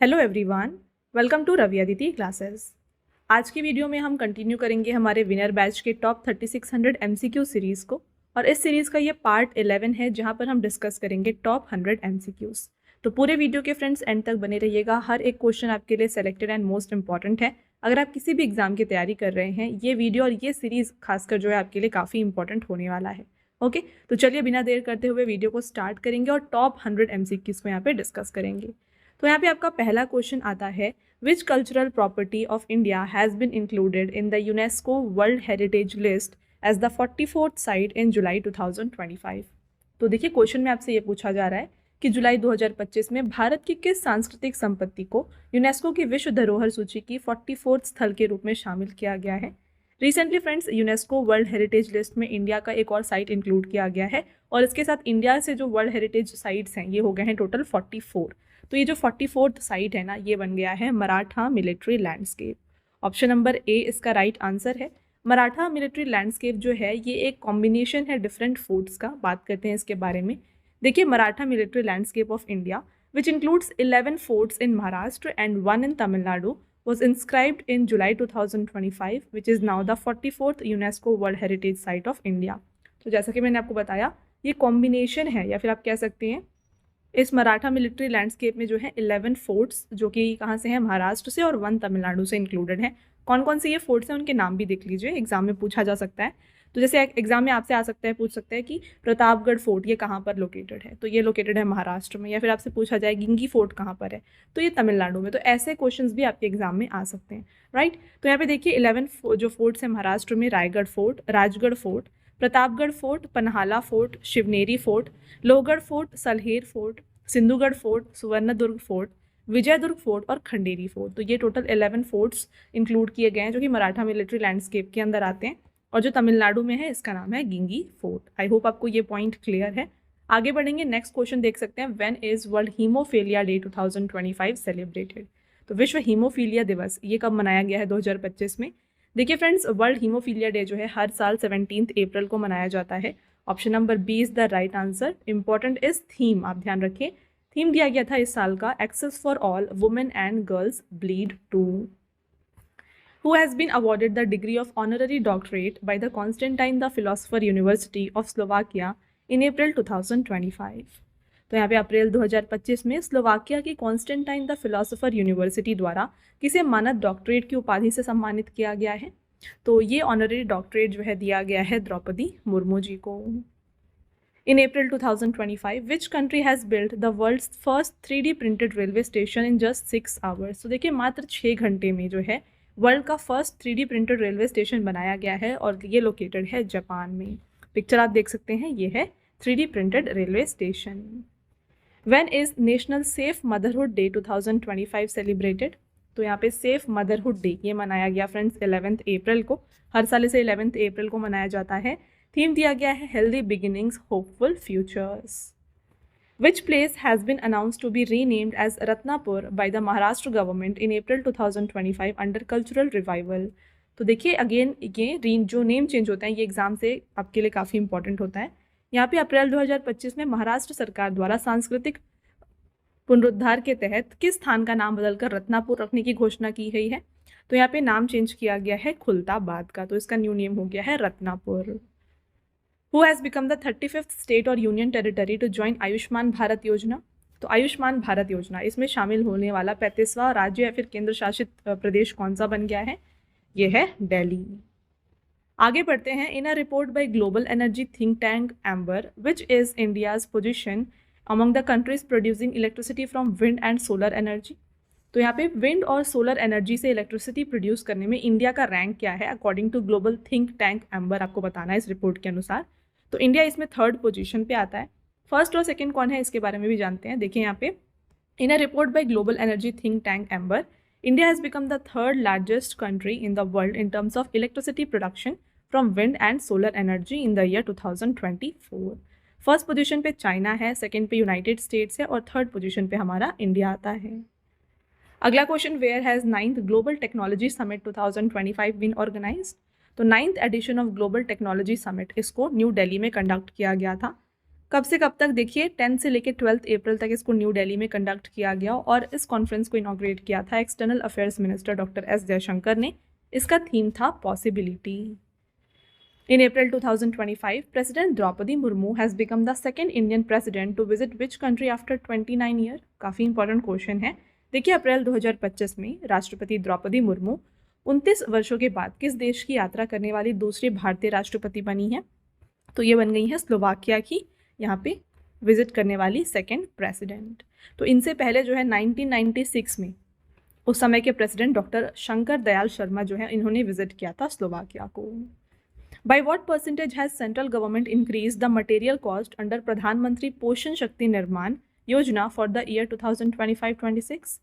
Hello everyone, welcome to Ravi Aditi classes. आज की video में हम कंटिन्यू करेंगे हमारे विनर बैच के टॉप 3600 एमसीक्यू सीरीज़ को। और इस सीरीज़ का ये पार्ट 11 है जहां पर हम डिस्कस करेंगे टॉप 100 एमसीक्यूज़। तो पूरे वीडियो के फ्रेंड्स एंड तक बने रहिएगा। हर एक क्वेश्चन आपके लिए सेलेक्टेड एंड मोस्ट इंपॉर्टेंट है। अगर आप किसी भी एग्जाम की तैयारी कर रहे हैं, ये वीडियो और ये सीरीज़ खासकर जो है आपके लिए काफ़ी इंपॉर्टेंट होने वाला है। ओके, तो चलिए बिना देर करते हुए वीडियो को स्टार्ट करेंगे और टॉप 100 एमसीक्यूज़ को यहाँ पे डिस्कस करेंगे। तो यहाँ पे आपका पहला क्वेश्चन आता है, which cultural property of India has been included in the UNESCO world heritage list as the 44th site in July 2025। तो देखिए क्वेश्चन में आपसे ये पूछा जा रहा है कि जुलाई 2025 में भारत की किस सांस्कृतिक संपत्ति को यूनेस्को की विश्व धरोहर सूची की 44th स्थल के रूप में शामिल किया गया है। Recently friends, UNESCO world heritage list में इंडिया का एक और साइट इंक्लूड किया गया है और इसके साथ इंडिया से जो वर्ल्ड हेरिटेज साइट्स हैं ये हो गए हैं टोटल 44। तो ये जो 44th साइट है ना, ये बन गया है Maratha military landscape. Option number A इसका राइट आंसर है। मराठा मिलिट्री लैंडस्केप जो है ये एक कॉम्बिनेशन है डिफरेंट फोर्ट्स का। बात करते हैं इसके बारे में। देखिए, Maratha military landscape of India which includes 11 forts in Maharashtra and 1 in Tamil Nadu was inscribed in July 2025 which is now the 44th UNESCO World Heritage Site of India। तो जैसा कि मैंने आपको बताया, ये कॉम्बिनेशन है या फिर आप कह सकते हैं इस मराठा मिलिट्री लैंडस्केप में जो है 11 फोर्ट्स जो कि कहाँ से हैं, महाराष्ट्र से, और 1 तमिलनाडु से इंक्लूडेड है। कौन कौन से ये फोर्ट्स हैं उनके नाम भी देख लीजिए, एग्जाम में पूछा जा सकता है। तो जैसे एग्जाम में आपसे आ सकता है, पूछ सकता है कि प्रतापगढ़ फोर्ट ये कहाँ पर लोकेटेड है, तो ये लोकेटेड है महाराष्ट्र में। या फिर आपसे पूछा जाए गिंगी फोर्ट कहाँ पर है, तो ये तमिलनाडु में। तो ऐसे क्वेश्चंस भी आपके एग्जाम में आ सकते हैं, राइट। तो यहाँ पे देखिए 11 जो फोर्ट्स हैं महाराष्ट्र में, Raigad fort, Rajgad fort, Pratapgad fort, Panhala fort, Shivneri fort, Lohagad fort, Salher fort, Sindhugad fort, Suvarnadurg fort, Vijaydurg fort और खंडेरी फोर्ट। तो ये टोटल 11 फोर्ट्स इंक्लूड किए गए हैं जो कि मराठा मिलिट्री लैंडस्केप के अंदर आते हैं। और जो तमिलनाडु में है इसका नाम है गिंगी फोर्ट। आई होप आपको ये पॉइंट क्लियर है। आगे बढ़ेंगे, नेक्स्ट क्वेश्चन देख सकते हैं, when is world haemophilia day 2025 celebrated. तो विश्व हीमोफीलिया दिवस ये कब मनाया गया है 2025 में। देखिए फ्रेंड्स, वर्ल्ड हीमोफीलिया डे जो है हर साल 17 अप्रैल को मनाया जाता है। Option number B is the right answer. Important is theme, आप ध्यान रखें। थीम दिया गया था इस साल का, access for all women and girls bleed to. Who has been awarded the degree of honorary doctorate by the Constantine the Philosopher University of Slovakia in April 2025। तो यहाँ पे अप्रैल 2025 में स्लोवाकिया की कॉन्स्टेंटाइन द फिलोसोफर यूनिवर्सिटी द्वारा किसे मानद doctorate की उपाधि से सम्मानित किया गया है। तो ये ऑनररी डॉक्टरेट जो है दिया गया है द्रौपदी मुर्मू जी को। In April 2025, which country has built the world's first 3D printed railway station in just 6 hours? तो देखिए मात्र 6 घंटे में जो है वर्ल्ड का first 3D printed railway station बनाया गया है और ये लोकेटेड है जापान में। पिक्चर आप देख सकते हैं, ये है 3D printed railway station. When is national safe motherhood day 2025 celebrated. तो यहाँ पे सेफ मदरहुड डे ये मनाया गया फ्रेंड्स 11 अप्रैल को। हर साल इसे 11 अप्रैल को मनाया जाता है। थीम दिया गया है healthy beginnings hopeful futures. Which place has been announced to be renamed as Ratnapur by the Maharashtra government in April 2025 under cultural revival। तो देखिए अगेन ये जो नेम चेंज होता है ये एग्जाम से आपके लिए काफ़ी इंपॉर्टेंट होता है। यहाँ पे अप्रैल 2025 में महाराष्ट्र सरकार द्वारा सांस्कृतिक पुनरुद्धार के तहत किस स्थान का नाम बदलकर रत्नापुर रखने की घोषणा की गई है। तो यहाँ पे नाम चेंज किया गया है खुलताबाद का, तो इसका न्यू नेम हो गया है Ratnapur. Who has become the 35th state और union territory to join Ayushman Bharat Yojana. तो आयुष्मान भारत योजना इसमें शामिल होने वाला 35वां राज्य या फिर केंद्र शासित प्रदेश कौन सा बन गया है, ये है दिल्ली। आगे बढ़ते हैं। In a report by global energy think tank Ember which is India's position among the countries producing electricity from wind and solar energy. तो यहाँ पे विंड और सोलर एनर्जी से इलेक्ट्रिसिटी प्रोड्यूस करने में इंडिया का रैंक क्या है according to global think tank Ember, आपको बताना है इस रिपोर्ट के अनुसार। तो इंडिया इसमें 3rd पोजीशन पे आता है। फर्स्ट और सेकंड कौन है इसके बारे में भी जानते हैं। देखिए यहाँ पे, in a report by global energy think tank Ember, India has become the 3rd largest country in the world in terms of electricity production from wind and solar energy in the year 2024। First position पे China है, second पे United States है और 3rd position पे हमारा India आता है। अगला question, where has 9th global technology summit 2025 been organised. तो 9th edition of global technology summit इसको न्यू दिल्ली में कंडक्ट किया गया था। कब से कब तक देखिए 10 से लेकर 12 अप्रैल तक इसको न्यू दिल्ली में कंडक्ट किया गया और इस कॉन्फ्रेंस को इनॉग्रेट किया था external affairs minister doctor S Jaishankar ने। इसका थीम था possibility. In April 2025, President Draupadi Murmu has become the second Indian president to visit which country after 29 years? काफ़ी इंपॉर्टेंट क्वेश्चन है। देखिए अप्रैल 2025 में राष्ट्रपति द्रौपदी मुर्मू 29 वर्षों के बाद किस देश की यात्रा करने वाली दूसरी भारतीय राष्ट्रपति बनी है? तो ये बन गई है स्लोवाकिया की यहाँ पे विजिट करने वाली सेकेंड प्रेसिडेंट। तो इनसे पहले जो है 1996 में उस समय के प्रेसिडेंट डॉक्टर शंकर दयाल शर्मा जो है इन्होंने विजिट किया था स्लोवाकिया को। By what percentage has central government increased the material cost under प्रधानमंत्री पोषण शक्ति निर्माण योजना for the year 2025-26?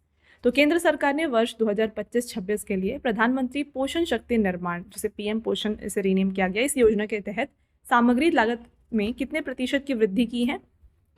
तो केंद्र सरकार ने वर्ष 2025-26 के लिए प्रधानमंत्री पोषण शक्ति निर्माण, जिसे पीएम पोषण इसे रीनेम किया गया, इस योजना के तहत सामग्री लागत में कितने प्रतिशत की वृद्धि की है?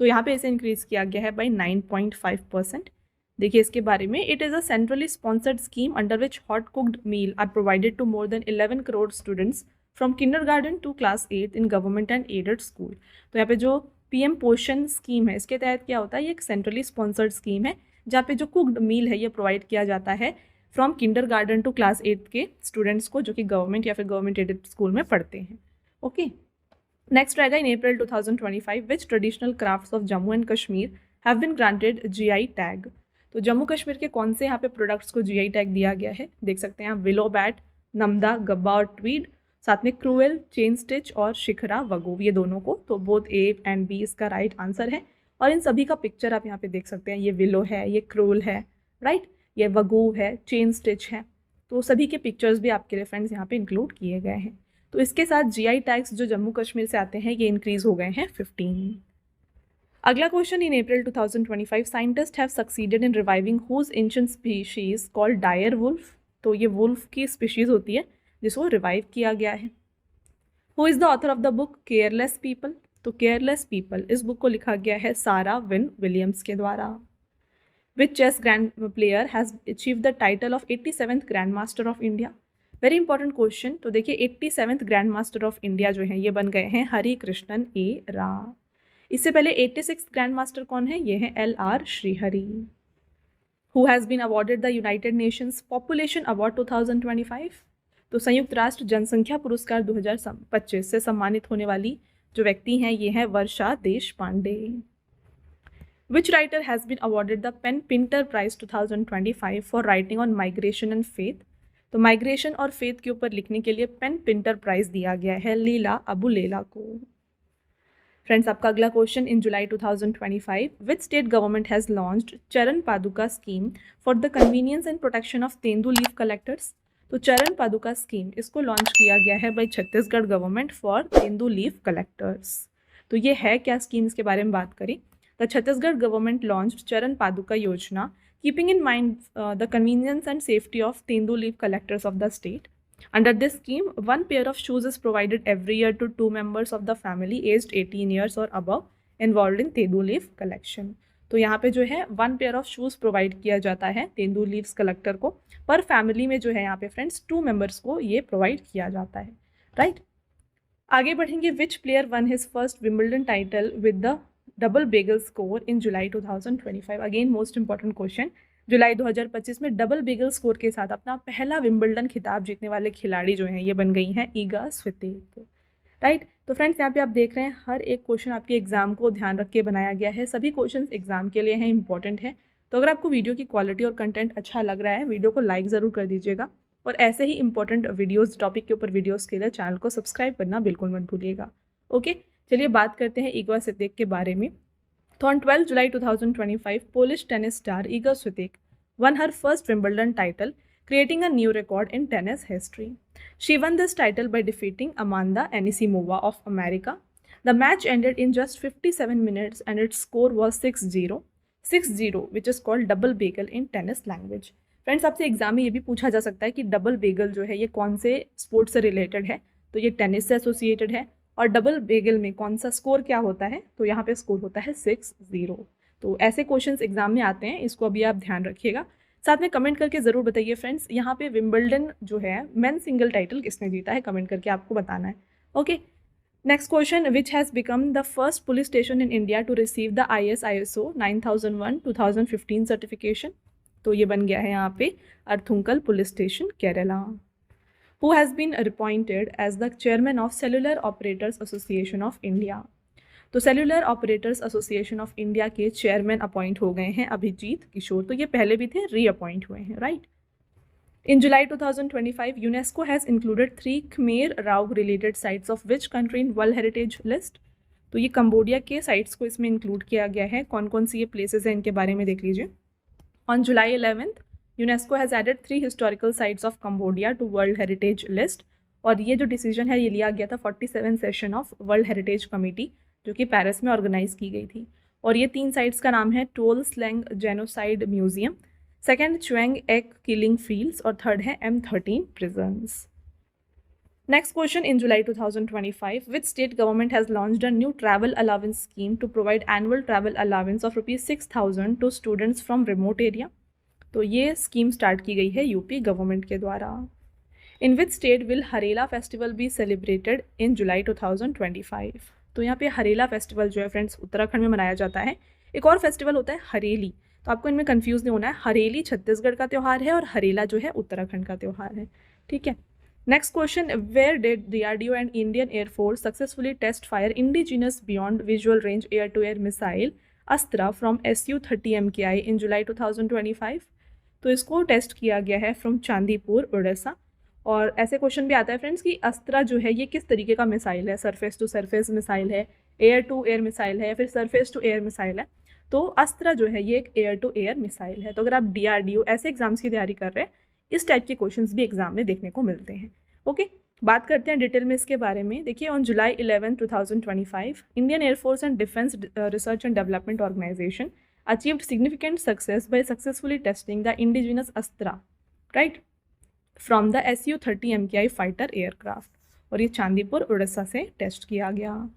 तो यहाँ पे इसे इंक्रीज किया गया है बाई 9.5%। देखिए इसके बारे में, it is a centrally sponsored scheme under which hot cooked meal are provided to more than 11 crore students from kindergarten to class 8 in government and aided school. तो यहाँ पे जो पीएम पोषण स्कीम है इसके तहत क्या होता है, ये एक सेंट्रली स्पॉन्सर्ड स्कीम है जहाँ पे जो कुक्ड मील है ये प्रोवाइड किया जाता है फ्रॉम किंडरगार्टन टू क्लास 8 के स्टूडेंट्स को जो कि गवर्नमेंट या फिर गवर्नमेंट एडेड स्कूल में पढ़ते हैं। ओके, नेक्स्ट रहेगा in April 2025 which traditional crafts of Jammu and Kashmir have been granted GI tag. तो जम्मू कश्मीर के कौन से यहाँ पे प्रोडक्ट्स को जीआई टैग दिया गया है? देख सकते हैं आप, विलो बैट, नमदा, गब्बा और ट्वीड, साथ में क्रूएल, चेन स्टिच और शिखरा वगोव, ये दोनों को। तो बोथ ए एंड बी इसका राइट आंसर है। और इन सभी का पिक्चर आप यहाँ पे देख सकते हैं, ये विलो है, ये क्रूल है, राइट, ये वगोव है, चेन स्टिच है। तो सभी के पिक्चर्स भी आपके लिए फ्रेंड्स यहाँ पे इंक्लूड किए गए हैं। तो इसके साथ जीआई टैग्स जो जम्मू कश्मीर से आते हैं ये इंक्रीज हो गए हैं 15। अगला question, in April 2025 scientist have succeeded in reviving whose ancient species called dire wolf. तो ये वुल्फ की स्पीशीज होती है जिसको रिवाइव किया गया है। Who is the author of the book careless people. तो केयरलेस पीपल, इस बुक को लिखा गया है सारा विन विलियम्स के द्वारा। Which chess grand player has achieve the title of 87th grand master of India. Very important question. तो देखिए 87th grand master of India जो है ये बन गए हैं हरि कृष्णन ए रा। इससे पहले 86th ग्रैंड मास्टर कौन है? ये है LR Shrihari. Who has been awarded the United Nations population award 2025। तो संयुक्त राष्ट्र जनसंख्या पुरस्कार 2025 से सम्मानित होने वाली जो व्यक्ति हैं ये है Varsha Deshpande. Which writer has been awarded the PEN Pinter prize 2025 for writing on migration and faith. तो माइग्रेशन और फेथ के ऊपर लिखने के लिए पेन पिंटर प्राइज दिया गया है लीला अबुलेला को। फ्रेंड्स, आपका अगला question, in July 2025 which state government has launched Charan Paduka scheme for the convenience and protection of tendu leaf collectors. तो चरण पादुका स्कीम इसको लॉन्च किया गया है by Chhattisgarh government for tendu leaf collectors. तो ये है क्या स्कीम, इसके बारे में बात करें। The Chhattisgarh government launched Charan Paduka Yojana keeping in mind the convenience and safety of tendu leaf collectors of the state. Under this scheme, one pair of shoes is provided every year to 2 members of the family aged 18 years or above involved in tendu leaf collection. तो यहाँ पे जो है 1 pair of shoes provide किया जाता है tendu leaves collector को, पर फैमिली में जो है यहाँ पे फ्रेंड्स 2 मेंबर्स को ये प्रोवाइड किया जाता है, राइट। आगे बढ़ेंगे, which player won his first Wimbledon title with the double bagel score in July 2025। Again most important question, July 2025 में डबल बेगल स्कोर के साथ अपना पहला विंबलडन खिताब जीतने वाले खिलाड़ी जो हैं ये बन गई हैं ईगा स्वितेक, राइट। तो फ्रेंड्स यहाँ पे आप देख रहे हैं हर एक क्वेश्चन आपके एग्जाम को ध्यान रख के बनाया गया है, सभी क्वेश्चंस एग्जाम के लिए हैं, इंपॉर्टेंट है। तो अगर आपको वीडियो की क्वालिटी और कंटेंट अच्छा लग रहा है, वीडियो को लाइक ज़रूर कर दीजिएगा और ऐसे ही इंपॉर्टेंट वीडियोस, टॉपिक के ऊपर वीडियोस के लिए चैनल को सब्सक्राइब करना बिल्कुल मत भूलिएगा। ओके, चलिए बात करते हैं ईगा स्वितेक के बारे में। तो on 12 July 2025 Polish tennis star Eega स्वितेक won her first Wimbledon title, creating a new record in tennis history. She won this title by defeating Amanda Anisimova of America. The match ended in just 57 minutes and its score was 6-0, 6-0, which is called double bagel in tennis language. Friends, आपसे exam में ये भी पूछा जा सकता है कि double Bengal जो है ये कौन से स्पोर्ट से रिलेटेड है। तो ये टेनिस से एसोसिएटेड है। और डबल बेगल में कौन सा स्कोर क्या होता है? तो यहाँ पे स्कोर होता है 6-0। तो ऐसे क्वेश्चंस एग्जाम में आते हैं, इसको अभी आप ध्यान रखिएगा। साथ में कमेंट करके ज़रूर बताइए फ्रेंड्स, यहाँ पे विंबलडन जो है मेन सिंगल टाइटल किसने जीता है, कमेंट करके आपको बताना है। Okay, next question, which has become the first police station in India to receive the ISO 9001:2015 certification? तो ये बन गया है यहाँ पे Arthunkal police station, Kerala. Who has been appointed as the chairman of cellular operators association of India? तो cellular operators association of India के chairman appoint हो गए हैं अभिजीत किशोर। तो ये पहले भी थे, रीअपॉइंट हुए हैं, right. In July 2025, UNESCO has included 3 Khmer Rouge-related sites of which country in World Heritage List? तो ये कंबोडिया के साइट्स को इसमें इंक्लूड किया गया है। कौन कौन सी ये प्लेसेस हैं इनके बारे में देख लीजिए। On July 11th, UNESCO has added 3 historical sites of Cambodia to World Heritage List। और ये जो डिसीजन है ये लिया गया था 47 session of world heritage committee जो कि पेरिस में ऑर्गेनाइज की गई थी। और ये 3 साइट्स का नाम है Tuol Sleng genocide museum, second Choeung Ek killing fields और थर्ड है M13 prisons। Next question, in July 2025 which state government has launched a new travel allowance scheme to provide annual travel allowance of ₹6,000 to students from remote area? तो ये scheme start की गई है UP government के द्वारा। In which state will Harela festival be celebrated in July 2025? तो यहाँ पे हरेला फेस्टिवल जो है फ्रेंड्स उत्तराखंड में मनाया जाता है। एक और फेस्टिवल होता है हरेली, तो आपको इनमें कंफ्यूज नहीं होना है। हरेली छत्तीसगढ़ का त्यौहार है और हरेला जो है उत्तराखंड का त्यौहार है, ठीक है। Next question, where did DRDO and Indian air force successfully test fire indigenous beyond visual range air to air missile Astra from SU-30 MKI in July 2025? तो इसको टेस्ट किया गया है फ्रॉम चांदीपुर, उड़ीसा। और ऐसे क्वेश्चन भी आता है फ्रेंड्स कि अस्त्रा जो है ये किस तरीके का मिसाइल है, सरफेस टू सरफेस मिसाइल है, एयर टू एयर मिसाइल है, या फिर सरफेस टू एयर मिसाइल है? तो अस्त्रा जो है ये एक एयर टू एयर मिसाइल है। तो अगर आप DRDO ऐसे एग्जाम्स की तैयारी कर रहे हैं, इस टाइप के क्वेश्चंस भी एग्जाम में देखने को मिलते हैं। ओके, बात करते हैं डिटेल में इसके बारे में। देखिए, on July 11, 2025 Indian air force and defence research and development organisation achieved significant success by successfully testing the indigenous Astra, right, from the SU-30 MKI fighter aircraft. और ये चांदीपुर, उड़ीसा से टेस्ट किया गया।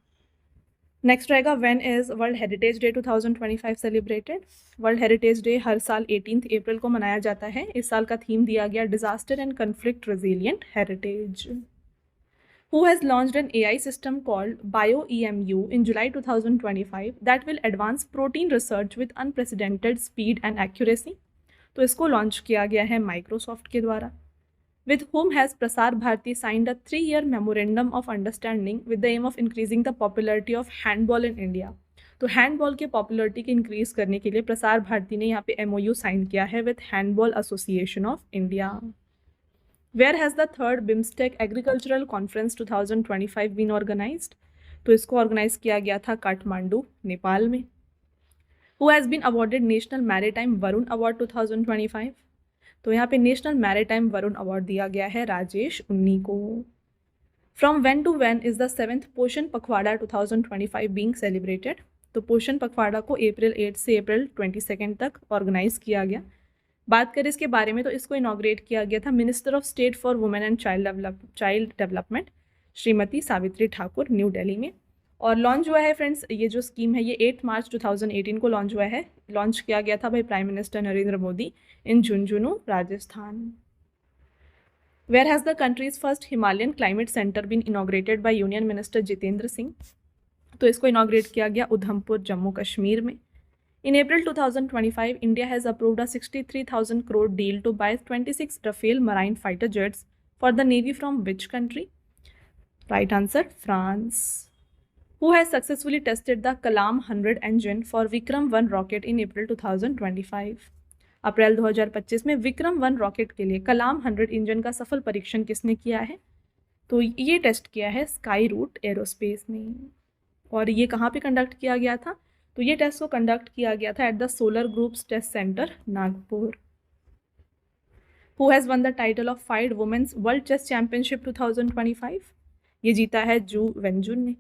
नेक्स्ट रहेगा, when is world heritage day 2025 celebrated? World heritage day हर साल 18 अप्रैल को मनाया जाता है। इस साल का थीम दिया गया disaster and conflict resilient heritage. Who has launched N AI system called BioEMU in July 2025 that will advance protein research with unprecedented speed and accuracy? तो इसको लॉन्च किया गया है माइक्रोसॉफ्ट के द्वारा। With whom has Prasar Bharati signed a 3-year memorandum of understanding with the aim of increasing the popularity of handball in India? तो handball के popularity की इंक्रीज करने के लिए प्रसार भारती ने यहाँ पे MOU साइन किया है with handball association of India. Where has the third BIMSTEC agricultural conference 2025 been organised? तो इसको ऑर्गेनाइज किया गया था काठमांडू, नेपाल में। Who has been awarded national maritime Varun award 2025? तो यहाँ पे नेशनल मैरीटाइम वरुण अवार्ड दिया गया है राजेश उन्नी को। From when to when is the 7th Poshan पखवाड़ा 2025 बीइंग सेलिब्रेटेड? तो पोषण पखवाड़ा को अप्रैल 8 से अप्रैल 22 तक ऑर्गेनाइज किया गया। बात करें इसके बारे में तो इसको इनॉग्रेट किया गया था minister of state for women and child development Shrimati Savitri Thakur, new Delhi में। और लॉन्च हुआ है फ्रेंड्स, ये जो स्कीम है ये 8 मार्च 2018 को लॉन्च हुआ है। लॉन्च किया गया था by prime minister Narendra Modi in Jhunjhunu, Rajasthan. Where has the country's first Himalayan climate centre been inaugurated by union minister Jitendra Singh? तो इसको इनॉग्रेट किया गया उधमपुर, जम्मू कश्मीर में। In April 2025 India has approved a 63,000 crore deal to buy 26 Rafale marine fighter jets for the navy from which country? Right answer, France. Who has successfully tested the Kalam 100 engine for Vikram 1 rocket in April 2025? अप्रैल 2025 में Vikram 1 rocket के लिए कलाम 100 engine का सफल परीक्षण किसने किया है? तो ये टेस्ट किया है स्काई रूट एरोस्पेस ने। और ये कहाँ पे कंडक्ट किया गया था? तो ये टेस्ट को कंडक्ट किया गया था at the solar groups test centre, Nagpur. Who has won the title of FIDE women's world chess championship 2025? ये जीता है जू वेंजुन ने।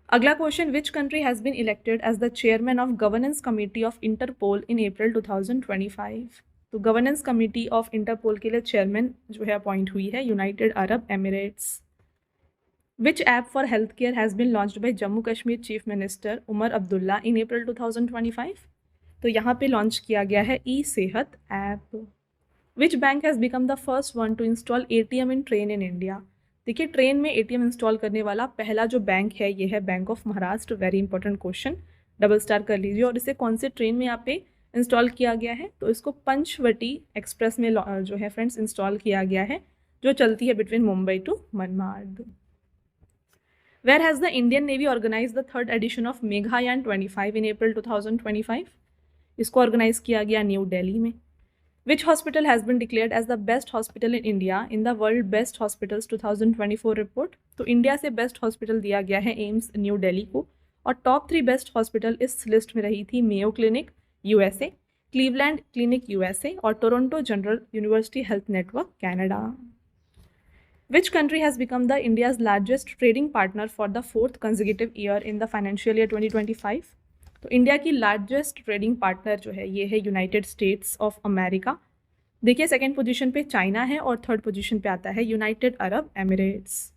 अगला question, which country has been elected as the chairman of governance committee of Interpol in April 2025? तो governance committee of interpole के लिए chairman जो है अपॉइंट हुई है United Arab Emirates. Which app for health care has been launched by Jammu Kashmir chief minister Omar Abdullah in April 2025? तो यहाँ पे लॉन्च किया गया है ई सेहत app. Which bank has become the first one two install ATM in train in India? देखिए train में ATM install करने वाला पहला जो बैंक है ये है bank of Maharashtra. Very important question, double star कर लीजिए। और इसे कौन से ट्रेन में यहाँ पे इंस्टॉल किया गया है, तो इसको पंचवटी एक्सप्रेस में जो है फ्रेंड्स इंस्टॉल किया गया है, जो चलती है between Mumbai to Manmad. Where has the Indian Navy organized the third edition of Meghayan 25 in April 2025? इसको ऑर्गेनाइज किया गया न्यू दिल्ली में। Which hospital has been declared as the best hospital in India in the World Best Hospitals 2024 report? तो India से best hospital दिया गया है AIIMS new Delhi को, और टॉप 3 बेस्ट हॉस्पिटल इस लिस्ट में रही थी Mayo clinic USA, Cleveland clinic USA और Toronto general university health network Canada. Which country has become the India's largest trading partner for the 4th consecutive year in the financial year 2025? तो India की largest trading partner जो है ये है United States of America. देखिए second position पे China है और थर्ड पोजीशन पे आता है United Arab Emirates.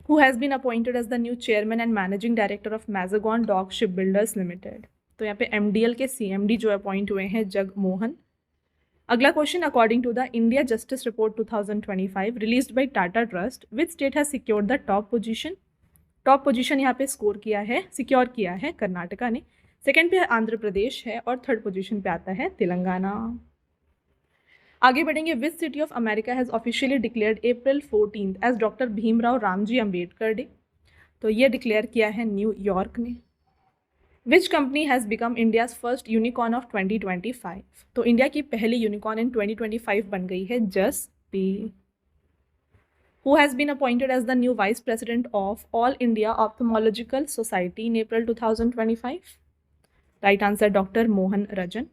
Who has been appointed as the new chairman and managing director of Mazagon dock ship builders limited? तो यहाँ पे एमडीएल के सीएमडी जो अपॉइंट हुए हैं जगमोहन। अगला question, according to the India justice report 2025 released by Tata trust, which state has secured the top position? Top position यहाँ पे स्कोर किया है, सिक्योर किया है कर्नाटका ने, सेकंड पे आंध्र प्रदेश है और थर्ड पोजीशन पे आता है तेलंगाना। आगे बढ़ेंगे, which city of America has officially declared April 14 as doctor Bhimrao Ramji Ambedkar day? तो ये डिक्लेयर किया है न्यूयॉर्क ने। Which company has become India's first unicorn of 2025? तो इंडिया की पहली यूनिकॉर्न इन 2025 बन गई है जस्ट पे। Who has been appointed as the new vice president of all India ophthalmological society in April 2025? Right answer doctor Mohan Rajan.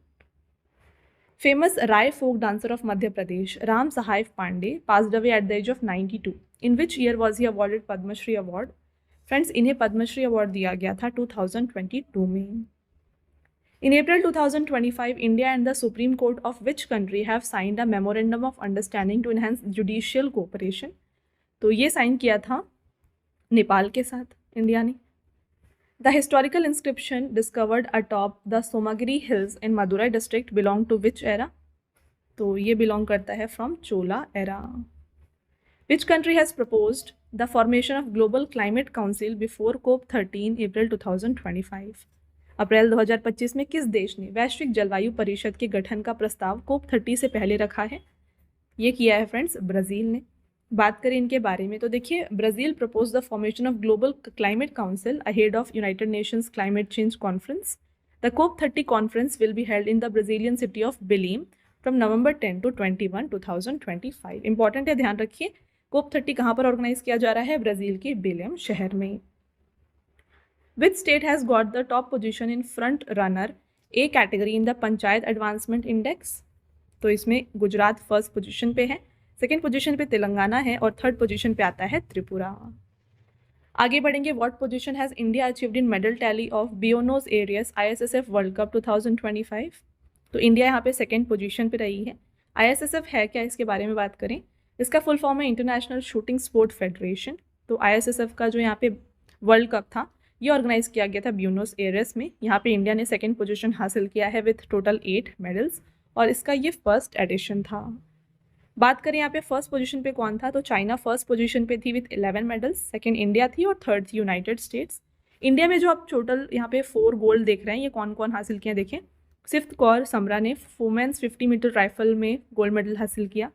Famous Rai folk dancer of Madhya Pradesh Ram Sahay Pandey passed away at the age of 92। In which year was he awarded Padma Shri award? Friends इन्हें Padma Shri award दिया गया था 2022 में। In April 2025 India and the supreme court of which country have signed a memorandum of understanding to enhance judicial cooperation? तो ये sign किया था नेपाल के साथ इंडिया ने। The historical inscription discovered atop the Somagiri hills in Madurai district belong to which era? तो ये belong करता है from Chola era. Which country has proposed the formation of Global Climate Council before COP13 April 2025? अप्रैल 2025 में किस देश ने वैश्विक जलवायु परिषद के गठन का प्रस्ताव COP30 से पहले रखा है? ये किया है फ्रेंड्स ब्राज़ील ने। बात करें इनके बारे में तो देखिए, Brazil propose the formation of global climate council ahead of United Nations climate change conference. The COP30 conference will be held in the Brazilian city of Belim from November 10 to 21, 2025। Important है, ध्यान रखिए। COP30 कहाँ पर organise किया जा रहा है? Brazil के बेलेम शहर में। Which state has got the top position in front runner A category in the panchayat advancement index? तो इसमें गुजरात फर्स्ट पोजीशन पे है, सेकेंड पोजीशन पे तेलंगाना है और थर्ड पोजीशन पे आता है त्रिपुरा। आगे बढ़ेंगे, what position has India achieved in medal tally of Buenos Aires ISSF world cup 2025? तो इंडिया यहाँ पे सेकेंड पोजीशन पे रही है। ISSF है क्या, इसके बारे में बात करें, इसका फुल फॉर्म है इंटरनेशनल शूटिंग स्पोर्ट फेडरेशन। तो ISSF का जो यहाँ पे वर्ल्ड कप था ये ऑर्गेनाइज किया गया था ब्यूनोस एयर्स में। यहाँ पे इंडिया ने सेकंड पोजीशन हासिल किया है विथ टोटल 8 मेडल्स और इसका ये फर्स्ट एडिशन था। बात करें यहाँ पे फर्स्ट पोजीशन पे कौन था, तो चाइना फर्स्ट पोजीशन पे थी विथ 11 मेडल्स, सेकंड इंडिया थी और थर्ड थी यूनाइटेड स्टेट्स। इंडिया में जो आप टोटल यहाँ पे 4 गोल्ड देख रहे हैं, ये कौन कौन हासिल किए देखें। सिफ्त कौर समरा ने वुमेन्स 50 मीटर राइफल में गोल्ड मेडल हासिल किया।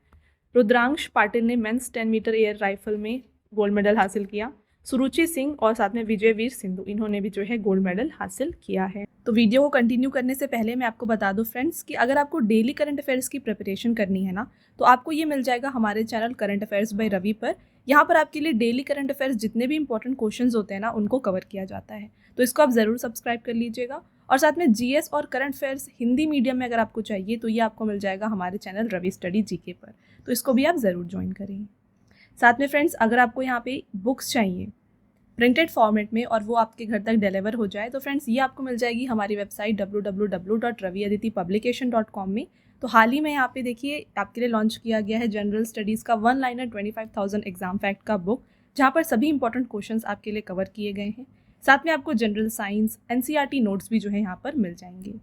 रुद्रांश पाटिल ने मेंस 10 मीटर एयर राइफल में गोल्ड मेडल हासिल किया। सुरुचि सिंह और साथ में विजय वीर सिंधु, इन्होंने भी जो है गोल्ड मेडल हासिल किया है। तो वीडियो को कंटिन्यू करने से पहले मैं आपको बता दूं फ्रेंड्स कि अगर आपको डेली करंट अफेयर्स की प्रिपरेशन करनी है ना, तो आपको ये मिल जाएगा हमारे channel current affairs by Ravi पर। यहाँ पर आपके लिए डेली करंट अफेयर्स जितने भी इंपॉर्टेंट क्वेश्चंस होते हैं ना, उनको कवर किया जाता है। तो इसको आप ज़रूर सब्सक्राइब कर लीजिएगा। और साथ में जीएस और करंट अफेयर्स हिंदी मीडियम में अगर आपको चाहिए तो ये आपको मिल जाएगा हमारे चैनल रवि स्टडी जीके पर, तो इसको भी आप ज़रूर ज्वाइन करें। साथ में फ्रेंड्स, अगर आपको यहाँ पे बुक्स चाहिए प्रिंटेड फॉर्मेट में और वो आपके घर तक डिलीवर हो जाए, तो फ्रेंड्स ये आपको मिल जाएगी हमारी वेबसाइट www.raviaditipublication.com में। तो हाल ही में यहाँ पे देखिए आपके लिए लॉन्च किया गया है जनरल स्टडीज़ का 1 लाइनर 25,000 एग्जाम फैक्ट का बुक, जहाँ पर सभी इंपॉर्टेंट क्वेश्चंस आपके लिए कवर किए गए हैं। साथ में आपको जनरल साइंस NCERT नोट्स भी जो है यहाँ पर मिल जाएंगे।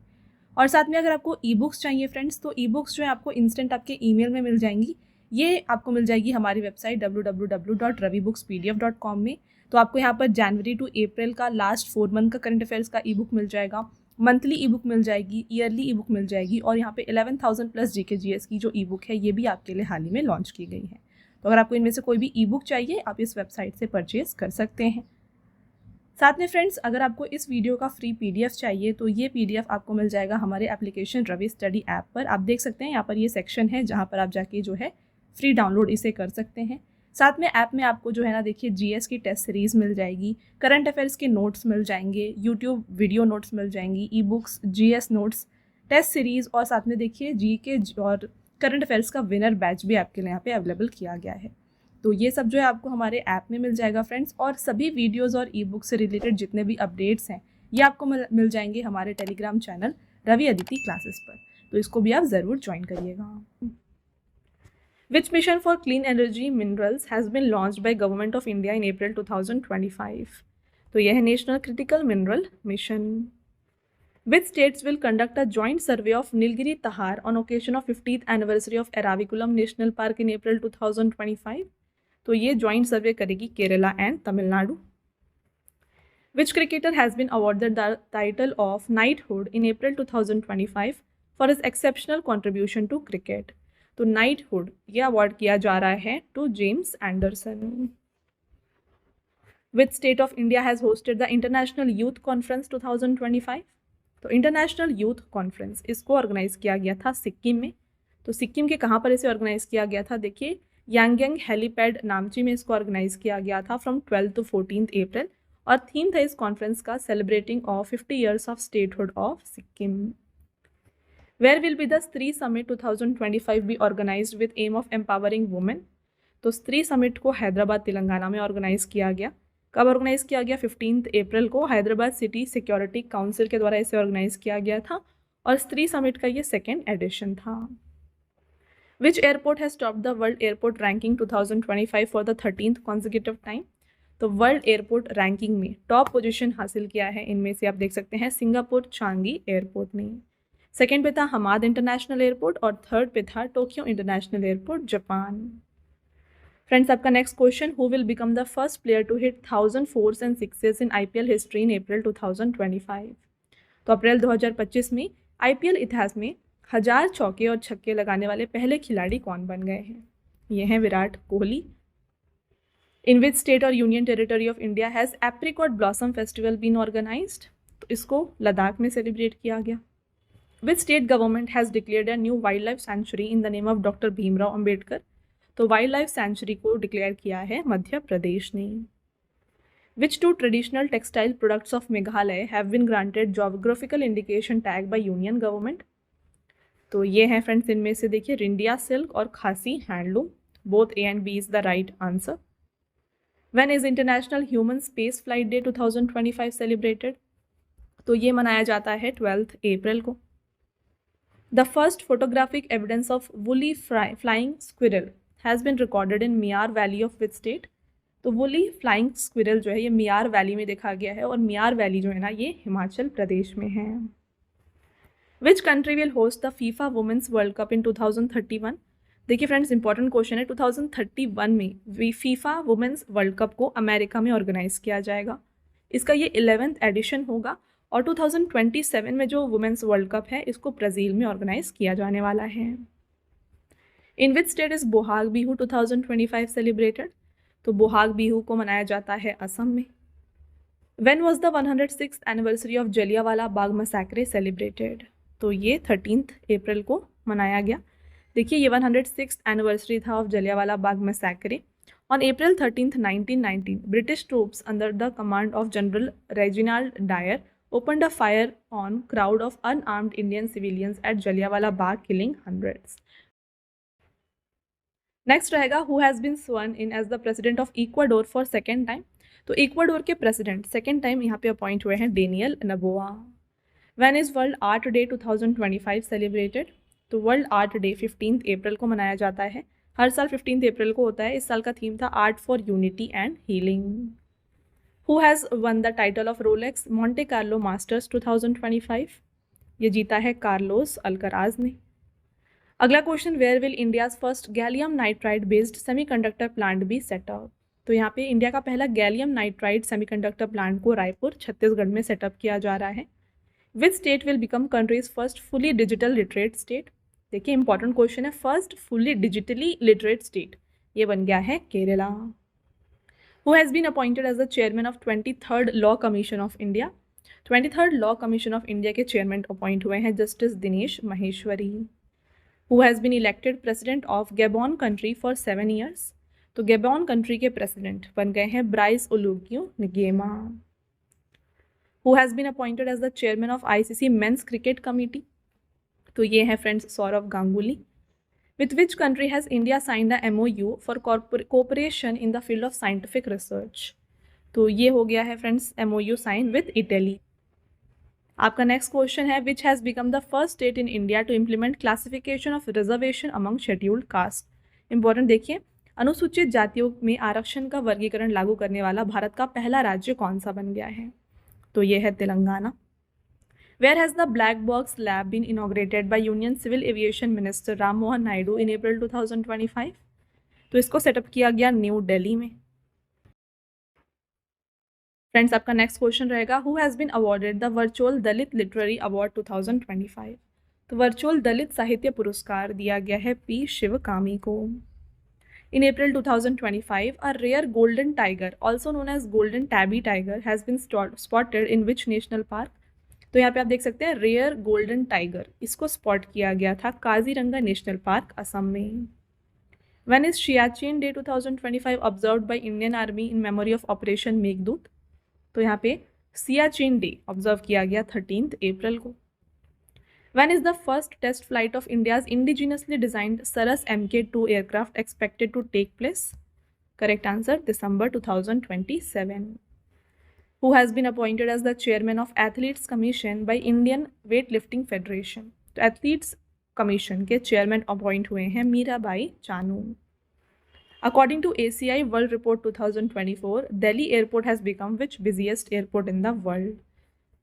और साथ में अगर आपको ई बुक्स चाहिए फ्रेंड्स, तो ई बुक्स जो है आपको इंस्टेंट आपके ईमेल में मिल जाएंगी। ये आपको मिल जाएगी हमारी वेबसाइट www.ravibookspdf.com में। तो आपको यहाँ पर जनवरी टू अप्रैल का लास्ट 4 मंथ का करंट अफेयर्स का ई बुक मिल जाएगा, मंथली ई बुक मिल जाएगी, ईयरली ई बुक मिल जाएगी, और यहाँ पे 11,000 प्लस GK/GS की जो ई बुक है ये भी आपके लिए हाल ही में लॉन्च की गई है। तो अगर आपको इनमें से कोई भी ई बुक चाहिए आप इस वेबसाइट से परचेज कर सकते हैं। साथ में फ्रेंड्स, अगर आपको इस वीडियो का फ्री PDF चाहिए तो ये PDF आपको मिल जाएगा हमारे एप्लीकेशन रवि स्टडी ऐप पर। आप देख सकते हैं यहाँ पर ये सेक्शन है जहाँ पर आप जाके जो है फ्री डाउनलोड इसे कर सकते हैं। साथ में ऐप में आपको जो है ना देखिए GS की टेस्ट सीरीज़ मिल जाएगी, करंट अफेयर्स के नोट्स मिल जाएंगे, यूट्यूब वीडियो नोट्स मिल जाएंगी, e books, GS notes, test series, और साथ में देखिए GK और करंट अफेयर्स का विनर बैच भी आपके लिए यहाँ पे अवेलेबल किया गया है। तो ये सब जो है आपको हमारे ऐप में मिल जाएगा फ्रेंड्स, और सभी वीडियोस और ई बुक से रिलेटेड जितने भी अपडेट्स हैं ये आपको मिल जाएंगे हमारे Telegram channel Ravi Aditi classes पर। तो इसको भी आप ज़रूर ज्वाइन करिएगा। Which mission for clean energy minerals has been launched by Government of India in April 2025? तो यह है national critical mineral mission. Which states will conduct a joint survey of Nilgiri Tahar on occasion of 50th anniversary of Eraviculam National Park in April 2025? तो ये joint सर्वे करेगी Kerala and Tamil Nadu. Which cricketer has been awarded the title of knighthood in April 2025 for his exceptional contribution to cricket? तो knighthood ये award किया जा रहा है to James Anderson. Which state of India has hosted the International Youth Conference 2025? तो international youth conference इसको organise किया गया था सिक्किम में। तो सिक्किम के कहाँ पर इसे ऑर्गेनाइज किया गया था, देखिए यांगयांग हेलीपैड नामची में इसको ऑर्गेनाइज किया गया था फ्रॉम 12 to 14 अप्रैल, और थीम था इस कॉन्फ्रेंस का celebrating of 50 years of statehood of Sikkim. Where will be the Stree summit 2025 be organised with aim of empowering women? तो स्त्री समिट को हैदराबाद तेलंगाना में ऑर्गेनाइज किया गया। कब ऑर्गेनाइज किया गया? 15 अप्रैल को हैदराबाद सिटी सिक्योरिटी काउंसिल के द्वारा इसे ऑर्गेनाइज किया गया था, और स्त्री समिट का ये सेकेंड एडिशन था। Which airport has topped the World Airport Ranking 2025 for the 13th consecutive time? तो वर्ल्ड एयरपोर्ट रैंकिंग में टॉप पोजीशन हासिल किया है, इनमें से आप देख सकते हैं सिंगापुर चांगी एयरपोर्ट ने। सेकेंड पे था हमाद इंटरनेशनल एयरपोर्ट, और थर्ड पे था Tokyo international airport Japan. Friends, आपका next question, who will become the first player to hit 1000 fours and sixes in IPL history in April 2025? तो अप्रैल 2025 में IPL इतिहास में 1000 चौके और छक्के लगाने वाले पहले खिलाड़ी कौन बन गए हैं? ये हैं Virat Kohli. In which state और union territory of India has apricot blossom festival been organised? तो इसको लद्दाख में सेलिब्रेट किया गया। Which state government has declared a new wild life sanctuary in the name of doctor Bhimrao Ambedkar? तो वाइल्ड लाइफ सेंचुरी को declare किया है मध्य प्रदेश ने। Which two traditional textile products of Meghalaya have been granted geographical indication tag by Union Government? तो ये हैं friends, इनमें से देखिए रिंडिया सिल्क और खासी handloom. Both A and B is the right answer. When is international human space flight day 2025 celebrated? तो ये मनाया जाता है 12 अप्रैल को। The first photographic evidence of woolly flying squirrel has been recorded in मियार वैली ऑफ विच स्टेट? तो woolly flying squirrel जो है ये मियार वैली में देखा गया है, और मियार वैली जो है ना ये हिमाचल प्रदेश में है। Which country will host the FIFA women's world cup in 2031? देखिए फ्रेंड्स, इंपॉर्टेंट क्वेश्चन है। 2031 में फीफा वुमेंस वर्ल्ड कप को अमेरिका में ऑर्गेनाइज किया जाएगा। इसका ये 11th एडिशन होगा, और 2027 में जो वुमेंस वर्ल्ड कप है इसको ब्राज़ील में ऑर्गेनाइज किया जाने वाला है। In which state is Bohag Bihu 2025 celebrated? तो बोहाग बिहू को मनाया जाता है असम में। When was the 106th anniversary of Jallianwala Bagh massacre celebrated? तो ये 13 अप्रैल को मनाया गया। देखिए ये 106th एनिवर्सरी था of Jallianwala Bagh massacre. On April 13, 1919 British troops under the command of general Reginald Dyer opened a fire on crowd of unarmed Indian civilians at Jallianwala Bagh, killing hundreds. Next रहेगा, who has been sworn in as the president of Ecuador for second time? तो Ecuador के president second time यहाँ पे अपॉइंट हुए हैं Daniel Noboa. When is world art day 2025 celebrated? तो world art day 15 अप्रैल को मनाया जाता है। हर साल 15 अप्रैल को होता है। इस साल का थीम था art for unity and healing. Who has won the title of Rolex Monte Carlo Masters 2025? ये जीता है कार्लोस अल्कराज ने। अगला question, where will India's first gallium nitride based semiconductor plant be set up. तो यहाँ पे इंडिया का पहला गैलियम नाइट्राइड सेमीकंडक्टर प्लांट को रायपुर छत्तीसगढ़ में सेटअप किया जा रहा है। Which state will become country's first fully digital literate state. देखिए इंपॉर्टेंट क्वेश्चन है, first fully digitally literate state, ये बन गया है Kerala. Who has been appointed as the chairman of 23rd law commission of India. 23rd law commission of India के chairman appoint हुए हैं justice Dinesh Maheshwari. Who has been elected president of Gabon country for 7 years। तो Gabon country के president बन गए हैं Brice Oligui Nguema. Who has been appointed as the chairman of ICC men's cricket committee. तो ये है friends Sourav Ganguly. With which country has India signed a MOU for cooperation in the field of scientific research. तो ये हो गया है friends MOU sign with Italy. आपका next question है, which has become the first state in India to implement classification of reservation among scheduled cast. Important देखिए, अनुसूचित जातियों में आरक्षण का वर्गीकरण लागू करने वाला भारत का पहला राज्य कौन सा बन गया है। तो ये है Telangana. Where has the black box lab been inaugurated by union civil aviation minister Ram Mohan Naidu in April 2025। तो इसको सेटअप किया गया न्यू दिल्ली में। फ्रेंड्स आपका नेक्स्ट क्वेश्चन रहेगा, who has been awarded the virtual Dalit literary award 2025। तो वर्चुअल दलित साहित्य पुरस्कार दिया गया है पी शिवकामी को। In April 2025 a rare golden tiger also known as golden tabby tiger has been spotted in which national park. तो यहाँ पे आप देख सकते हैं रेयर गोल्डन टाइगर, इसको स्पॉट किया गया था काजीरंगा नेशनल पार्क असम में। When is Siachen day 2025 observed by Indian army in memory of operation Meghdoot. तो यहाँ पे सियाचिन डे ऑब्जर्व किया गया 13 अप्रैल को। When is the first test flight of India's indigenously designed Saras Mk2 aircraft expected to take place? Correct answer, December 2027. Who has been appointed as the chairman of Athletes Commission by Indian Weightlifting Federation? तो Athletes Commission के chairman appoint हुए हैं Mirabai Chanu. According to ACI World Report 2024, Delhi Airport has become which busiest airport in the world?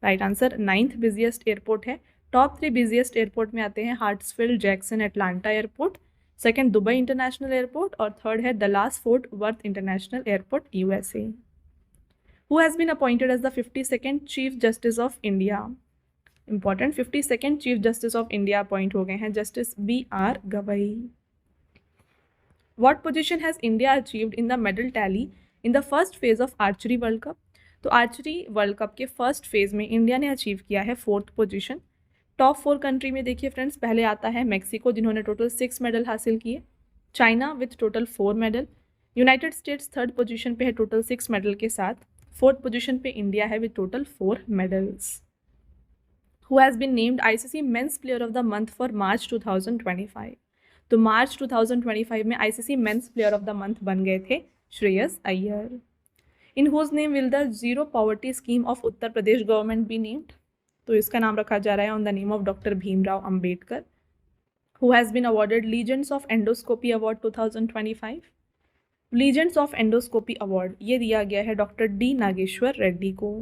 Right answer, 9th busiest airport है। Top 3 busiest airport में आते हैं Hartsfield Jackson Atlanta airport, second Dubai international airport और third है Dallas Fort Worth international airport USA। Who has been appointed as the 52nd chief justice of India. Important, 52nd chief justice of India appoint हो गए हैं justice BR Gavai. What position has India achieved in the medal tally in the first phase of archery world cup? तो archery world cup के first phase में India ने achieve किया है 4th position. Top 4 country में देखिए फ्रेंड्स, पहले आता है मैक्सिको जिन्होंने टोटल 6 मेडल हासिल किए, China with total 4 medal, United states 3rd position पे है टोटल 6 मेडल के साथ, 4th पोजीशन पे इंडिया है with total 4 medals. Who has been named ICC men's player of the month for March 2025। तो मार्च 2025 में ICC men's player of the month बन गए थे Shreyas Iyer. In whose name will the zero poverty scheme of Uttar Pradesh government be named. तो इसका नाम रखा जा रहा है on the name of doctor Bhimrao Ambedkar. Who has been awarded legends of endoscopy award 2025। Legends of endoscopy award ये दिया गया है डॉक्टर D नागेश्वर रेड्डी को।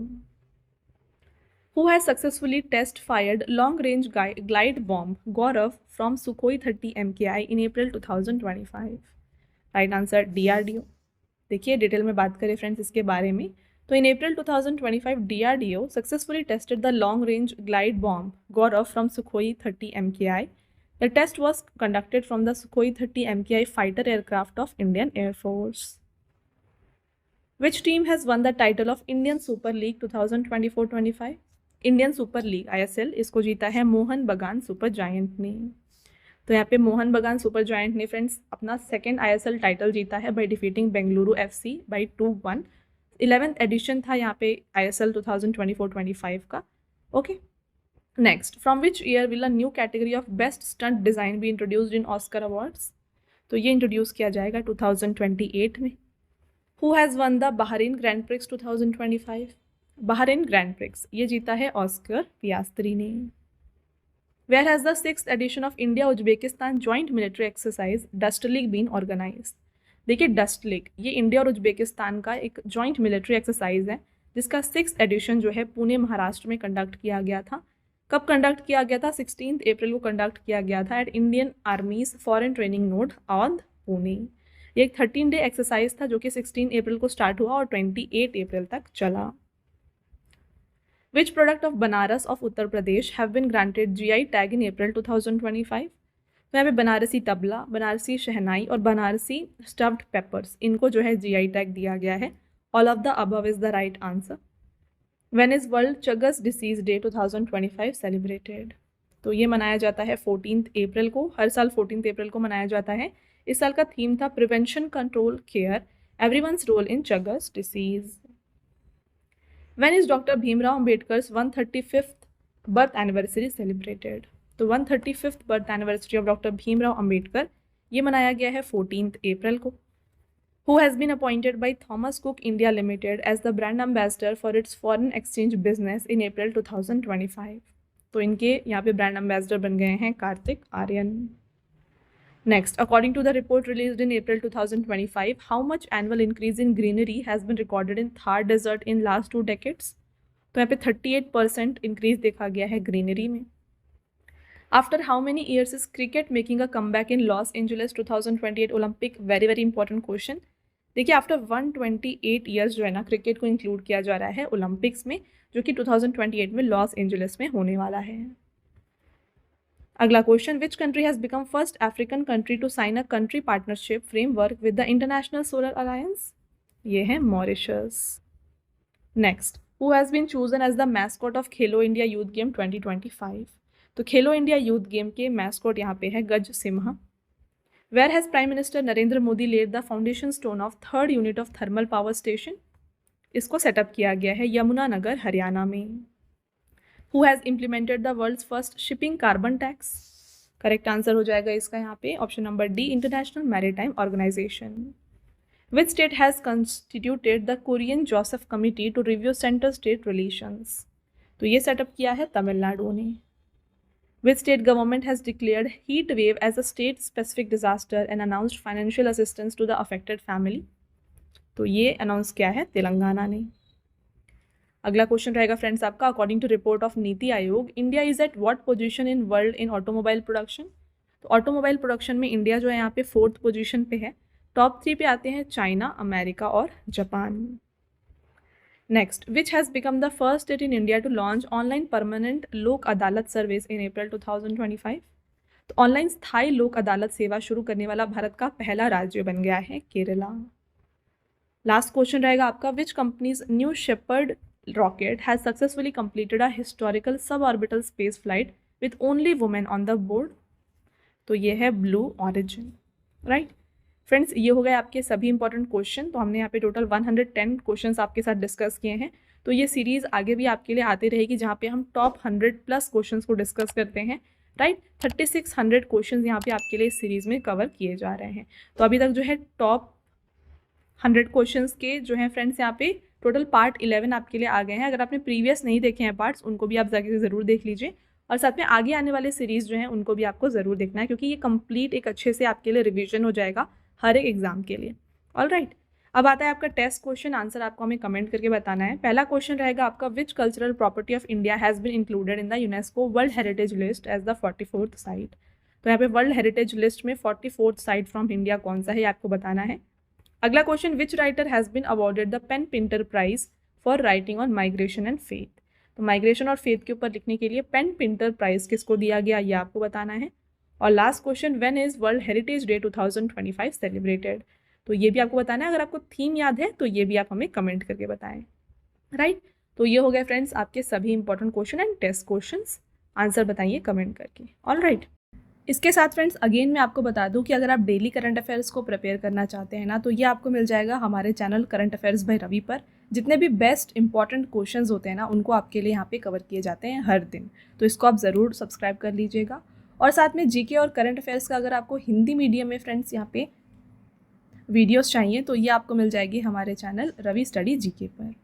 Who has successfully test fired long range glide bomb Gaurav from Sukhoi 30 MKI in April 2025। Right answer DRDO। देखिए detail में बात करें friends इसके बारे में, तो in April 2025, DRDO successfully tested the long-range glide bomb Gaurav from Sukhoi 30 MKI. The test was conducted from the Sukhoi 30 MKI fighter aircraft of Indian Air Force. Which team has won the title of Indian Super League 2024-25? Indian Super League ISL इसको जीता है मोहन बगान super giant ने। तो यहाँ पे मोहन बगान super giant ने फ्रेंड्स अपना 2nd ISL टाइटल जीता है by defeating Bengaluru FC by 2-1। 11th edition था यहाँ पे ISL 2024-25 का। Okay, next, from which year will a new category of best stunt design be introduced in Oscar awards. तो ये इंट्रोड्यूस किया जाएगा 2028 में। Who has won the Bahrain grand prix 2025। Bahrain grand prix ये जीता है ऑस्कर पियास्त्री ने। Where has the 6th edition of India Uzbekistan joint military exercise Dustlik been organised. देखिए डस्ट लीग ये इंडिया और उज्बेकिस्तान का एक joint military exercise है जिसका 6th एडिशन जो है पुणे महाराष्ट्र में कंडक्ट किया गया था। कब कंडक्ट किया गया था? 16 अप्रैल को कंडक्ट किया गया था at Indian army's foreign training node Aundh Pune. ये एक 13 डे एक्सरसाइज था जो कि 16 अप्रैल को स्टार्ट हुआ और 28 अप्रैल तक चला। Which product of Banaras of Uttar Pradesh have been granted GI tag in April 2025? तो यहाँ पे बनारसी तबला, बनारसी शहनाई और बनारसी स्टफ्ड पेपर्स, इनको जो है GI टैग दिया गया है। All of the above is the right answer. When is world Chagas disease day 2025 celebrated? तो ये मनाया जाता है 14 अप्रैल को, हर साल 14 अप्रैल को मनाया जाता है। इस साल का थीम था prevention, control, care, everyone's role in Chagas disease. When is doctor Bhimrao Ambedkar's 135th birth anniversary celebrated? तो 135th birth anniversary of doctor Bhimrao Ambedkar ये मनाया गया है 14 अप्रैल को। Who has been appointed by Thomas Cook India Limited as the brand ambassador for its foreign exchange business in April 2025? तो इनके यहाँ पे ब्रांड एम्बेसडर बन गए हैं Kartik Aaryan. Next, according to the report released in April 2025, how much annual increase in greenery has been recorded in Thar Desert in last 2 decades? तो यहाँ पे 38% इंक्रीज देखा गया है ग्रीनरी में। After how many years is cricket making a comeback in Los Angeles 2028 Olympic? Very very important question। देखिए after 128 years जो है ना क्रिकेट को इंक्लूड किया जा रहा है ओलंपिक्स में, जो कि 2028 में लॉस एंजलिस में होने वाला है। अगला question, which country has become first African country to sign a country partnership framework with the international solar alliance? ये है Mauritius. Next, who has been chosen as the mascot of Khelo India youth game 2025? तो Khelo India youth game के mascot यहाँ पे है Gajasimha. Where has Prime Minister Narendra Modi laid the foundation stone of 3rd unit of thermal power station? इसको setup किया गया है यमुनानगर हरियाणा में। Who has implemented the world's first shipping carbon tax? Correct answer हो जाएगा इसका यहाँ पे option number D, international maritime organisation. Which state has constituted the Korean Joseph Committee to review center-state relations? तो ये सेटअप किया है तमिलनाडु ने। Which state government has declared heat wave as a state-specific disaster and announced financial assistance to the affected family? तो ये announce किया है तेलंगाना ने। अगला क्वेश्चन रहेगा फ्रेंड्स आपका, according to report of NITI Aayog, India is at what position in world in automobile production? तो automobile production में इंडिया जो है यहाँ पे 4th पोजीशन पे है। टॉप 3 पे आते हैं चाइना, अमेरिका और Japan. Next, which has become the first state in India to launch online permanent लोक अदालत सर्विस in April 2025? तो ऑनलाइन स्थायी लोक अदालत सेवा शुरू करने वाला भारत का पहला राज्य बन गया है केरला। लास्ट क्वेश्चन रहेगा आपका, विच companies New Shepard rocket has successfully completed a historical sub orbital space flight with only women on the board? तो ये है ब्लू ऑरिजिन। राइट फ्रेंड्स, ये हो गए आपके सभी इंपॉर्टेंट क्वेश्चन। तो हमने यहाँ पे टोटल 110 क्वेश्चंस आपके साथ डिस्कस किए हैं। तो ये सीरीज़ आगे भी आपके लिए आती रहेगी जहाँ पे हम टॉप 100+ क्वेश्चंस को डिस्कस करते हैं। राइट 3600 क्वेश्चंस यहाँ पे आपके लिए इस सीरीज़ में कवर किए जा रहे हैं। तो अभी तक जो है टॉप 100 क्वेश्चंस के जो हैं फ्रेंड्स यहाँ पे टोटल पार्ट 11 आपके लिए आ गए हैं। अगर आपने प्रीवियस नहीं देखे हैं पार्ट्स, उनको भी आप जाके ज़रूर देख लीजिए और साथ में आगे आने वाले सीरीज़ जो हैं उनको भी आपको ज़रूर देखना है, क्योंकि ये कंप्लीट एक अच्छे से आपके लिए रिविजन हो जाएगा हर एक एग्जाम के लिए। ऑल राइट, अब आता है आपका टेस्ट क्वेश्चन। आंसर आपको हमें कमेंट करके बताना है। पहला क्वेश्चन रहेगा आपका, which cultural property of India has been included in the UNESCO world heritage list as the 44th site? तो यहाँ पे वर्ल्ड हेरिटेज लिस्ट में 44th साइट फ्रॉम इंडिया कौन सा है, आपको बताना है। अगला question, which writer has been awarded the PEN Pinter prize for writing on migration and faith? तो माइग्रेशन और फेथ के ऊपर लिखने के लिए पेन पिंटर प्राइज किसको दिया गया, ये आपको बताना है। और last question, when is world heritage day 2025 celebrated? तो ये भी आपको बताना है। अगर आपको थीम याद है तो ये भी आप हमें कमेंट करके बताएं। राइट, तो ये हो गए फ्रेंड्स आपके सभी important question and test questions. Answer बताइए कमेंट करके। ऑल राइट, इसके साथ फ्रेंड्स अगेन मैं आपको बता दूं कि अगर आप डेली करंट अफेयर्स को प्रिपेयर करना चाहते हैं ना, तो ये आपको मिल जाएगा हमारे channel current affairs by Ravi पर। जितने भी बेस्ट इंपॉर्टेंट क्वेश्चंस होते हैं ना, उनको आपके लिए यहाँ पे कवर किए जाते हैं हर दिन। तो इसको आप ज़रूर सब्सक्राइब कर लीजिएगा। और साथ में जीके और करंट अफेयर्स का अगर आपको हिंदी मीडियम में फ्रेंड्स यहाँ पे वीडियोस चाहिए तो ये आपको मिल जाएगी हमारे चैनल रवि स्टडी जीके पर।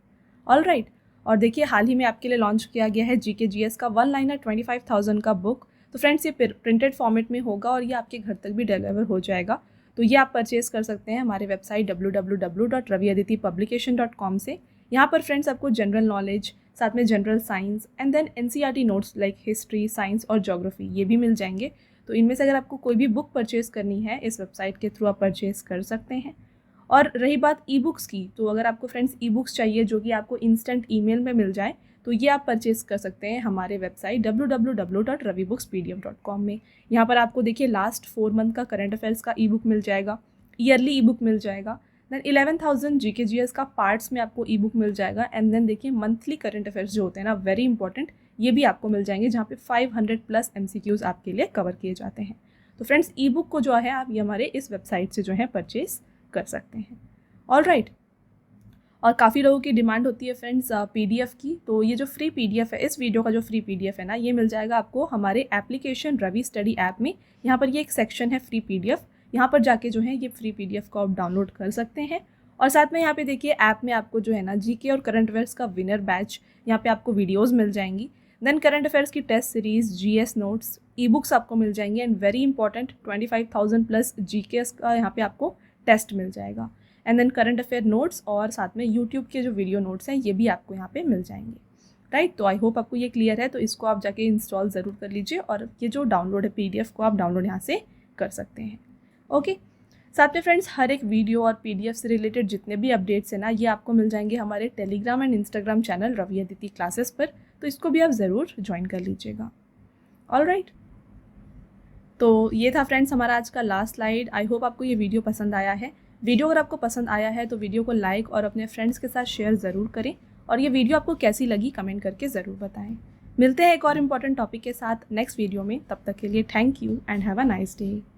ऑल राइट, और देखिए हाल ही में आपके लिए लॉन्च किया गया है जीके जीएस का 1 लाइनर 25,000 का बुक। तो फ्रेंड्स ये प्रिंटेड फॉर्मेट में होगा और ये आपके घर तक भी डिलीवर हो जाएगा। तो ये आप परचेज़ कर सकते हैं हमारे वेबसाइट www.raviaditipublication.com से। यहाँ पर फ्रेंड्स आपको जनरल नॉलेज, साथ में general science and then NCERT notes like history, science और ज्योग्राफी ये भी मिल जाएंगे। तो इनमें से अगर आपको कोई भी बुक परचेज़ करनी है इस वेबसाइट के थ्रू आप परचेज़ कर सकते हैं। और रही बात ई बुक्स की, तो अगर आपको फ्रेंड्स ई बुक्स चाहिए जो कि आपको इंस्टेंट ईमेल में मिल जाए तो ये आप परचेज़ कर सकते हैं हमारे वेबसाइट www.ravibooksPDF.com में। यहाँ पर आपको देखिए लास्ट 4 मंथ का करंट अफेयर्स का ई बुक मिल जाएगा, ईयरली ई बुक मिल जाएगा, देन 11,000 GK/GS का पार्ट्स में आपको ई बुक मिल जाएगा एंड देन देखिए मंथली करंट अफेयर्स जो होते हैं ना वेरी इंपॉर्टेंट, ये भी आपको मिल जाएंगे जहाँ पे 500+ MCQs आपके लिए कवर किए जाते हैं। तो फ्रेंड्स ई बुक को जो है आप ये हमारे इस वेबसाइट से जो है परचेज़ कर सकते हैं। ऑलराइट, और काफ़ी लोगों की डिमांड होती है फ्रेंड्स PDF की, तो ये जो फ्री PDF है, इस वीडियो का जो फ्री PDF है ना, ये मिल जाएगा आपको हमारे एप्लीकेशन रवि स्टडी ऐप में। यहाँ पर ये एक सेक्शन है फ्री PDF, यहाँ पर जाके जो है ये फ्री PDF को आप डाउनलोड कर सकते हैं। और साथ में यहाँ पे देखिए ऐप में आपको जो है ना GK और करंट अफेयर्स का विनर बैच, यहाँ पे आपको वीडियोज़ मिल जाएंगी, देन करंट अफेयर्स की test series, GS notes, e books आपको मिल जाएंगी एंड वेरी इंपॉर्टेंट 25,000+ GK का यहाँ पे आपको टेस्ट मिल जाएगा and then current affair notes और साथ में यूट्यूब के जो वीडियो नोट्स हैं ये भी आपको यहाँ पे मिल जाएंगे। राइट, तो आई होप आपको ये क्लियर है। तो इसको आप जाके इंस्टॉल ज़रूर कर लीजिए और ये जो डाउनलोड है PDF को आप डाउनलोड यहाँ से कर सकते हैं। ओके, साथ में फ्रेंड्स हर एक वीडियो और PDF से रिलेटेड जितने भी अपडेट्स हैं ना ये आपको मिल जाएंगे हमारे Telegram and Instagram channel Ravi Aditi classes पर, तो इसको भी आप ज़रूर ज्वाइन कर लीजिएगा। ऑलराइट, तो ये था फ्रेंड्स हमारा आज का लास्ट स्लाइड। आई होप आपको ये वीडियो पसंद आया है। वीडियो अगर आपको पसंद आया है तो वीडियो को लाइक और अपने फ्रेंड्स के साथ शेयर ज़रूर करें और ये वीडियो आपको कैसी लगी कमेंट करके ज़रूर बताएं। मिलते हैं एक और इम्पॉर्टेंट टॉपिक के साथ नेक्स्ट वीडियो में, तब तक के लिए thank you and have a nice day.